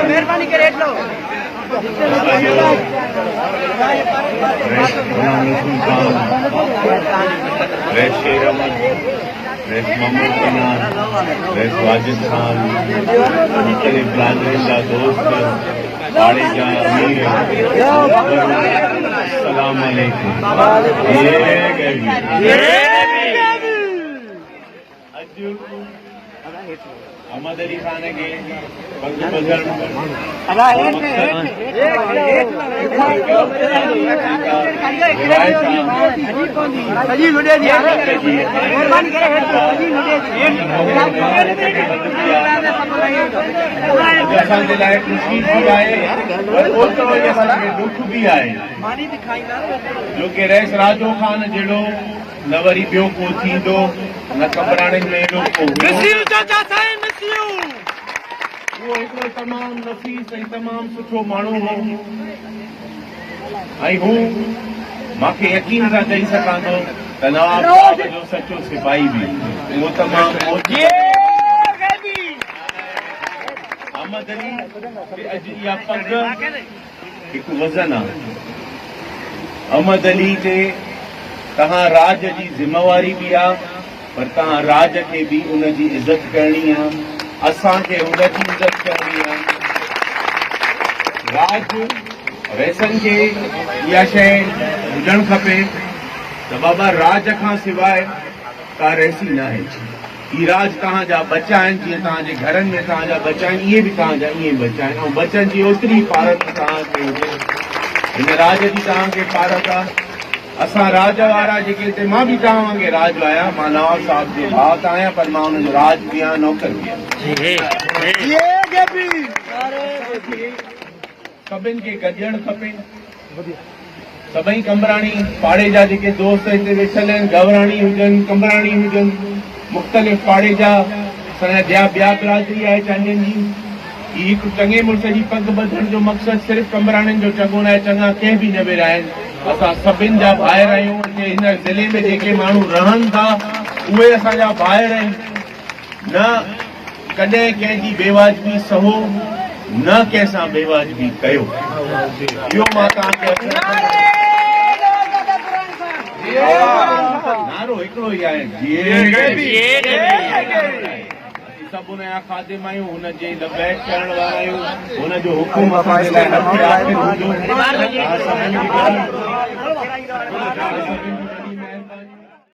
मेहरबानी करे वाजिद खान दोस्त सलाम अलैकुम। अहमद अली खान के खुशी भी आए दुख भी आए जो कि रईस राजो खान जहिड़ो न वरी ॿियो को थींदो न कमराणनि में एॾो को वो हिकिड़ो तमामु नफ़ीस ऐं तमामु सुठो माण्हू हो ऐं हू मूंखे यकीन सां चई सघां थो त नवाब साहब जो सचो सिपाही बि उहो तमामु अहमद अली अॼु इहा पग हिकु वज़न आहे। अहमद अली ते तव्हां राज जी ज़िम्मेवारी बि आहे पर तव्हां राज खे बि उन जी इज़त करणी आहे असांखे हुनजी इज़त करणी आहे। राज वैसन खे इहा शइ हुजणु खपे त बाबा राज खां सवाइ का रहिसी न आहे। ही राज तव्हांजा बचा आहिनि जीअं तव्हांजे घरनि में तव्हांजा बचा आहिनि इहे बि तव्हांजा ईअं बचा आहिनि ऐं बचनि जी ओतिरी पारत तव्हांखे हुजे हिन राज जी तव्हांखे पारत आहे। असां राज वारा जेके हिते मां बि तव्हां वांगुरु राज आहियां मां नवाब साहब जो भाउ त आहियां पर मां हुनजो राज बि आहियां नौकर बि आहियां। सभिनि खे गॾिजणु खपे। सभई कमराणी पाड़े जा जेके दोस्त हिते वेठल आहिनि गवराणी हुजनि कमराणी हुजनि मुख़्तलिफ़ पाड़े जा असांजा ॿिया बिरादरी आहे चांहियुनि जी ही हिकु चङे मुड़ुस जी पग ॿधण जो मक़सदु सिर्फ़ु कमराणियुनि जो चङो न आहे चङा कंहिं बि न विरा आहिनि। असां सभिनि जा ॿाहिरि आहियूं हिन ज़िले में जेके माण्हू रहनि था उहे असांजा ॿाहिरि आहिनि। न कॾहिं कंहिंजी बेवाजिबी सहो न कंहिंसां बेवाजिबी कयो इहो मां तव्हांखे नारो हिकिड़ो ई आहे सभु हुनजा ख़ादिम आहियूं हुनजे लबैक करण वारा आहियूं हुनजो हुकुम असांजे लाइ